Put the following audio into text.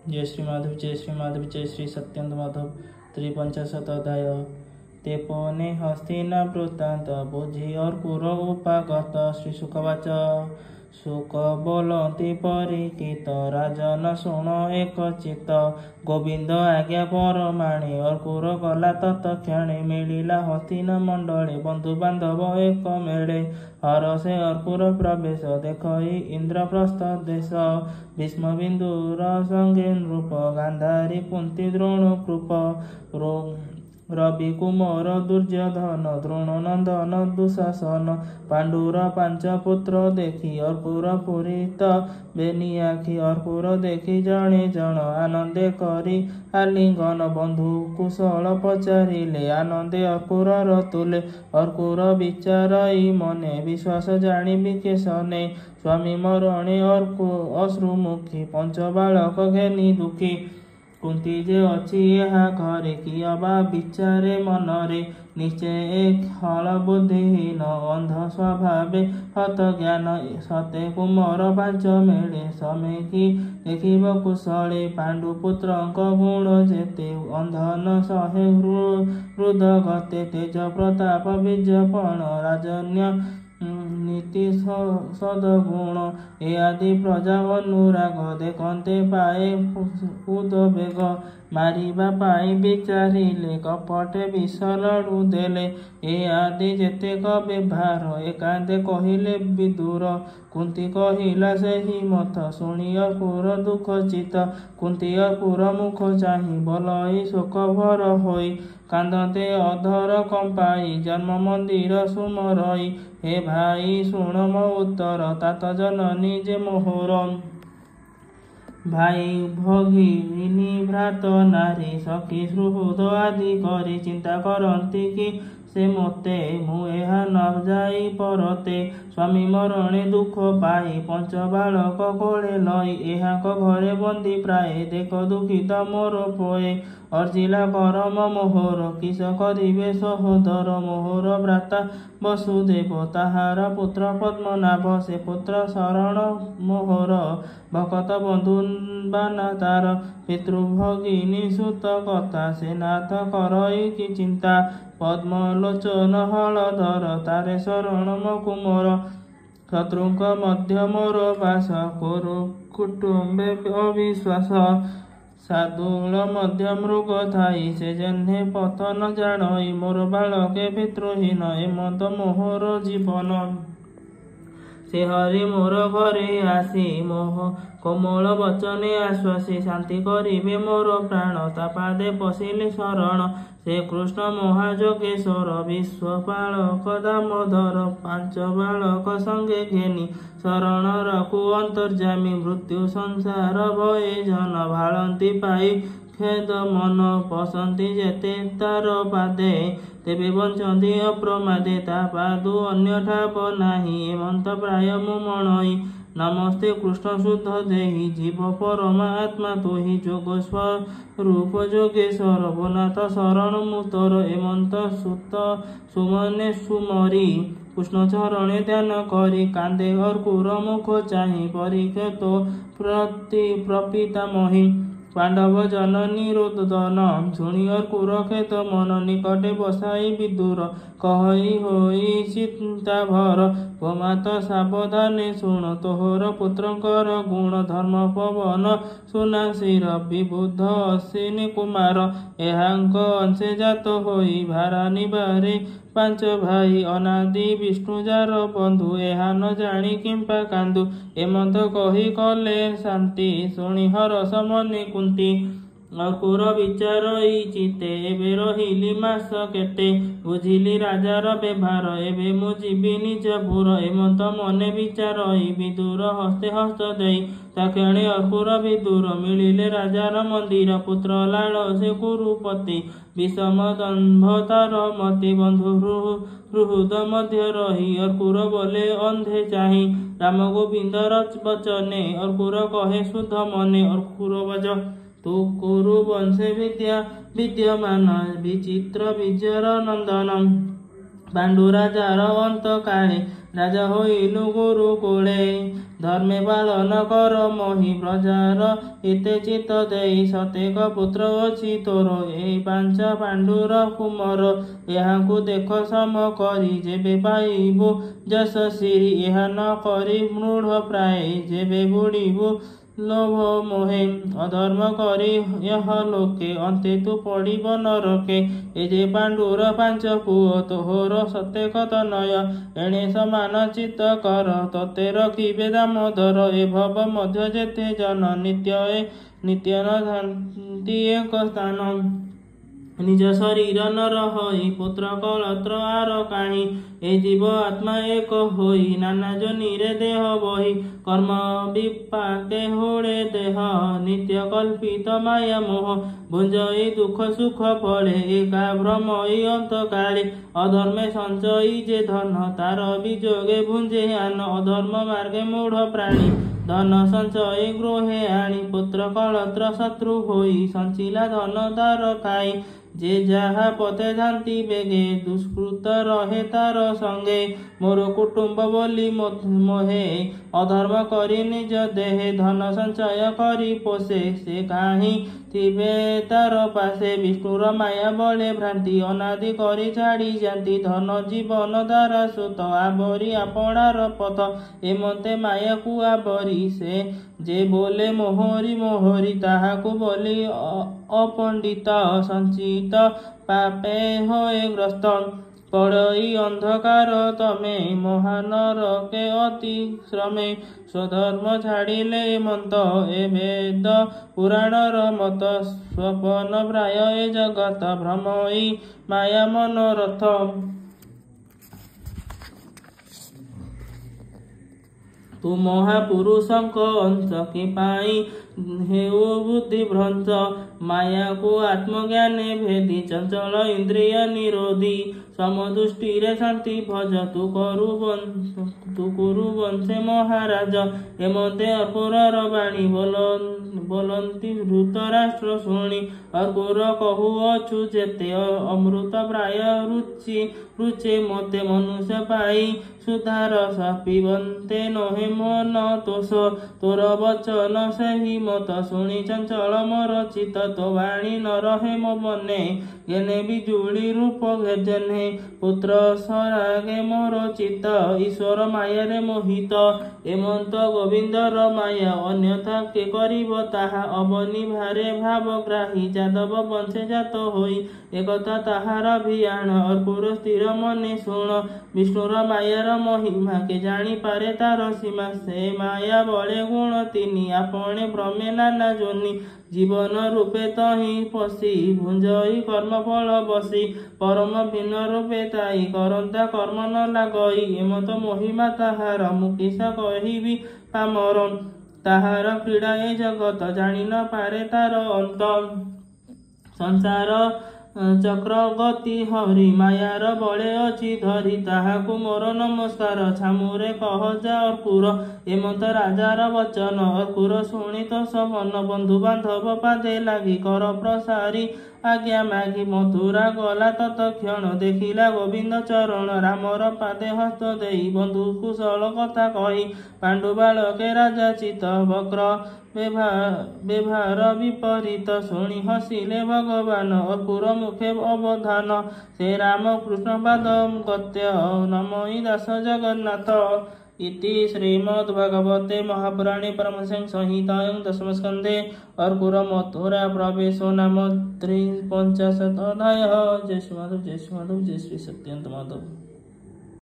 जय श्री माधव जय श्री सत्येन्द्र माधव 53 अध्याय। तेपने हस्तिना वृत्तांत बुझी अर्कुर उपागत श्री सुखवाच। सुख बोलती परिचित राजन शुण एक चित्त गोविंद आज्ञा परमाणे अर्कुर गला तत्क्षणे मिलिला हस्तिना मंडले बंधु बांधव एक मेले हरसे अर्कुर प्रवेश देखई इंद्रप्रस्थ देश भीष्म बिंदुर संगे नृप गांधारी कुंती द्रोण कृप रवि कुमार दुर्योधन द्रोण नंदन दुशासन पांडुर पांच पुत्र देखी अर्कुर पूरित बेनियाखी अर्कुर देखी जणे जन आनंदे करी आलिंगन बंधु कुशल पचारिले आनंदे अर्कुर तुले अर्कुर विचारई मने विश्वास जाणी केशने स्वामी मरणे अश्रुमुखी पंच बालक घेनी दुखी कुंती जे अच्छी यहा घरे किया बा विचारे मनरे निश्चय एक हल बुद्धिहीन अंध स्वभावे हत ज्ञान सते कुमार पांच मेले समेकी देखिब कुशले पांडुपुत्र गुण जेते अंध न सहे हृद गते तेज प्रताप बीजपण राजन्य नीति सदगुण ए आदि प्रजा अनुराग देखते पाए उदवेग मारिबा पाई विचारिले कपटे विष लड़ू देले ए आदि जेतेक व्यवहार एकांते कहिले विदुर कुंती कहिला सेहि मत शुणी अर्कुर दुख चित कुंती अर्कुर मुख चाहि बलई शोक भर होई कांदते अधर कंपाई जन्म मंदिर सुमरई हे भाई शुण मो उत्तर तात जननी जे मोहर भाई भगिनी भ्रात नारी सखी सुहृद आदि करी चिंता करती कि से मोते मु एहा न जाई परते स्वामी मरणे दुख पाई पंच बालक कोले लई एहाक घरे बंदी प्राय देख दुखित मोर पोए अर्जिला करम मोहर किस करिबे सहोदर मोहर भ्राता वसुदेव ताहार पुत्र पद्मनाभ से पुत्र शरण मोहर भकत बंधु बाना तार पितृभगिनी सुत कथा से नाथ करई कि चिंता पद्मलोचन हलधर तारे शरण कुमार शत्रुक मध्य मोर बास कुरु कुटुंबे अविश्वास साधुल मध्य मृग थाई से जेन्हे पथ न जाणई मोर बालके पितृहीन एमत मोहर जीवन से हरि मोर घरे आसी मोह कोमल वचने आश्वासी शांति करिबे मोर प्राण तापादे पशिले शरण से कृष्ण महाजोगेश्वर विश्वपालक दामोदर पांच बालक संगे घेनी शरण रखु अंतर्जामी मृत्यु संसार भये जन भालंती पाई खेद मन पसंती जेते तार पादे तेबे बंचंती अप्रमादे ता पादु अन्य ठाप नाही एमंत प्राय मु मणई नमस्ते कृष्ण शुद्ध देहि जीव परमात्मा तोहि जोग स्वरूप जोगेश्वर भुनाथ शरण मुतर एमंत सुत सुमने सुमरी कृष्ण चरणे ध्यान करी कांदे अर्कुर मुख चाहि परिकेतो प्रति प्रपिता मही पांडव जननी रोदन शुणी अर्कुर खेत मन निकटे बसाई विदुर कहि होई चिंता भर गोमात सावधाने शुण तोहर पुत्रकर गुण धर्म पवन सुनासीर विबुद्ध अश्विनी कुमार एहांक अंशे जात होई भारा निबारे पांच भाई अनादि विष्णु जार बंधु एहा न जानी किंपा कांदु एमंत कही कले शांति शुणी हरस मने कुंती अर्कुर विचारई चिते एबे रहिली मास केते बुझिली राजार व्यवहार एबे मु जीवी निज पुर एमंत मने विचारई विदुर हस्ते हस्त देई साक्षणे अर्कुर विदुर मिलिले राजार मंदिर पुत्र लाल से कुरुपति विषम दंभ तार मति बंधु हृद मध्य रही अर्कुर बोले अंधे चाहि राम गोविंद वचने अर्कुर कहे शुद्ध मने अर्कुर बज तू कुरु वंशे विद्यमान विचित्र विजयर नंदन पांडु राजार अंत काले ରାଜା ହୋଇଲୁ ଗୁରୁକୁଳେ। ଧର୍ମେ ପାଳନ କର ମହି ପ୍ରଜାର, ଏତେ ଚିତ୍ତ ଦେଇ ସତେକ ପୁତ୍ର ଅଛି ତୋର। ଏହି 5 ପାଣ୍ଡୁର କୁମର, ଏହାଙ୍କୁ ଦେଖ ସମ କରି ଯେବେ ପାଇବୁ ଯଶ ସିରି। ଏହା ନ କରି ମୂଢ଼ ପ୍ରାୟ ଯେବେ ବୁଡ଼ିବୁ ଲୋଭ ମୋହେ। ଅଧର୍ମ କରି यह ଲୋକେ, ଅନ୍ତେ ତୁ ପଡ଼ିବ ନରକେ। ଏ ଯେ ପାଣ୍ଡୁର 5 ପୁଅ, ତୋହର ସତେକ ତନୟ। ଏଣେ ସମାନ ଚିତ୍ତ କର, ତତେ ରଖିବେ ଦାମୋଦର। ଏ ଭବ ମଧ୍ୟ ଯେତେ ଜନ, ନିତ୍ୟ ନ ଥାନ୍ତି ଏକ ସ୍ଥାନ। ନିଜ ଶରୀର ନର ହୋଇ, ପୁତ୍ର କଳତ୍ର ଆର କାହିଁ। ଏ ଜୀବ ଆତ୍ମା ଏକ ହୋଇ, ନାନା ଯୋନିରେ ଦେହ ବହି। କର୍ମ ବିପାକେ ହୁଳେ ଦେହ, ନିତ୍ୟ କଳ୍ପିତ ମାୟା ମୋହ। ଭୁଞ୍ଜଇ ଦୁଃଖ ସୁଖ ଫଳେ, ଏକା ଭ୍ରମଇ ଅନ୍ତକାଳେ। ଅଧର୍ମେ ସଞ୍ଚଇ ଯେ ଧନ, ତାର ବିଯୋগে ଭୁଞ୍ଜେ ଆନ। ଅଧର୍ମ ମାର୍ଗେ ମୂଢ଼ ପ୍ରାଣୀ, ଧନ ସଞ୍ଚଇ ଗୃହେ ଆଣି। ପୁତ୍ର କଳତ୍ର ଶତ୍ରୁ ହୋଇ, ସଞ୍ଚିଲା ଧନ ତାର ଖାଇ। ଯେ ଯାହା ପଥେ ଥାନ୍ତି ବେଗେ, ଦୁଷ୍କୃତ ରହେ ତାର ସଙ୍ଗେ। ମୋର କୁଟୁମ୍ବ ବୋଲି ମୋହେ, ଅଧର୍ମ କରି ନିଜ ଦେହେ। ଧନ ସଞ୍ଚୟ କରି ପୋଷେ, ସେ କାହିଁ ଥିବେ ତାର ପାଶେ। ବିଷ୍ଣୁର ମାୟା ବଳେ ଭ୍ରାନ୍ତି, ଅନାଦି କରି ଛାଡ଼ି ଯାନ୍ତି। ଧନ ଜୀବନ ଦ୍ୱାରା ସୁତ, ଆବରି ଆପଣାର ପଥ। ଏମତେ ମାୟାକୁ ଆବରି, ସେ ଯେ ବୋଲେ ମୋହରି ମୋହରି। ତାହାକୁ ବୋଲି ଅପଣ୍ଡିତ, ସଞ୍ଚିତ ପାପେ ହୋଏ ଗ୍ରସ୍ତ। ପଡ଼ଇ ଅନ୍ଧକାର ତମେ, ମହାନରକେ ଅତି ଶ୍ରମେ। ସ୍ୱଧର୍ମ ଛାଡ଼ିଲେ ମନ୍ତ, ଏ ବେଦ ପୁରାଣର ମତ। ସ୍ୱପନ ପ୍ରାୟ ଏ ଜଗତ, ଭ୍ରମଇ ମାୟା ମନୋରଥ। ତୁ ମହାପୁରୁଷଙ୍କ ଅଂଶ, କି ପାଇଁ ହେଉ ବୁଦ୍ଧିଭ୍ରଂଶ। ମାୟାକୁ ଆତ୍ମଜ୍ଞାନେ ଭେଦି, ଚଞ୍ଚଳ ଇନ୍ଦ୍ରିୟ ନିରୋଧୀ। ସମଦୃଷ୍ଟିରେ ଶାନ୍ତି ଭଜ, ତୁ କୁରୁ ବଂଶେ ମହାରାଜ। ଏମତେ ଅର୍କୁରର ବାଣୀ, ବୋଲନ୍ତି ଧୃତରାଷ୍ଟ୍ର ଶୁଣି। ଅର୍କୁର କହୁଅଛୁ ଯେତେ, ଅମୃତ ପ୍ରାୟ ରୁଚେ ମୋତେ। ମନୁଷ୍ୟ ପାଇ ସୁଧାରସ, ପିବନ୍ତେ ନୋହେ ମନ ତୋଷ। ତୋର ବଚନ ସେହି ମତ, ଶୁଣି ଚଞ୍ଚଳ ମୋର ଚିତ୍ତ। ତୋ ବାଣୀ ନ ରହେ ମୋ ମନେ, ଘେନେ ବିଜୁଳି ରୂପ ଘେଜେନେ। ପୁତ୍ର ସରାଗେ ମୋର ଚିତ୍ତ, ଈଶ୍ୱର ମାୟାରେ ମୋହିତ। ଏମନ୍ତ ଗୋବିନ୍ଦର ମାୟା, ଅନ୍ୟଥା କେ କରିବ ତାହା। ଅବନୀ ଭାରେ ଭାବଗ୍ରାହୀ, ଯାଦବ ବଂଶେ ଜାତ ହୋଇ। ଏକଥା ତାହାର ଭିଆଣ, ଅର୍କୁର ସ୍ଥିର ମନେ ଶୁଣ। ବିଷ୍ଣୁର ମାୟାର ମହିମା, କେ ଜାଣିପାରେ ତାର ସୀମା। ସେ ମାୟା ବଳେ ଗୁଣ 3, ଆପଣେ ଭ୍ରମେ ନାନା ଯୋନି। ଜୀବନ ରୂପେ ତହିଁ ପଶି, ଭୁଞ୍ଜଇ କର୍ମଫଳ ବସି। ପରମ ଭିନ୍ନ ରୂପେ ତାଇ, କରନ୍ତା କର୍ମ ନ ଲାଗଇ। ଏମତ ମହିମା ତାହାର, ମୁଁ କିସ କହିବି ପାମର। ତାହାର କ୍ରୀଡ଼ା ଏ ଜଗତ, ଜାଣି ନ ପାରେ ତାର ଅନ୍ତ। ସଂସାର ଚକ୍ର ଗତି ହରି, ମାୟାର ବଳେ ଅଛି ଧରି। ତାହାକୁ ମୋର ନମସ୍କାର, ଛାମୁରେ କହ ଯା ଅର୍କୁର। ଏମନ୍ତ ରାଜାର ବଚନ, ଅର୍କୁର ଶୁଣି ତୋଷ ମନ। ବନ୍ଧୁ ବାନ୍ଧବ ପାଦେ ଲାଗି, କର ପ୍ରସାରି ଆଜ୍ଞା ମାଗି। ମଥୁରା ଗଲା ତତକ୍ଷଣ, ଦେଖିଲା ଗୋବିନ୍ଦ ଚରଣ। ରାମର ପାଦେ ହସ୍ତ ଦେଇ, ବନ୍ଧୁ କୁଶଳ କଥା କହି। ପାଣ୍ଡୁ ବାଳକେ ରାଜା ଚିତ୍ତ, ବକ୍ର ବ୍ୟବହାର ବିପରୀତ। ଶୁଣି ହସିଲେ ଭଗବାନ, ଅର୍କୁର ମୁଖେ ଅବଧାନ। ସେ ରାମ କୃଷ୍ଣ ପାଦ ଗତ୍ୟ, ନମଇ ଦାସ ଜଗନ୍ନାଥ। इति श्रीमद्भागवते महापुराणे परमहंस संहितायां दशमस्कन्धे अर्कुर मथुरा प्रवेशो नाम 53 अध्यायः। जय श्री माधव, जय श्री माधव, जय श्री सत्यन्त माधव।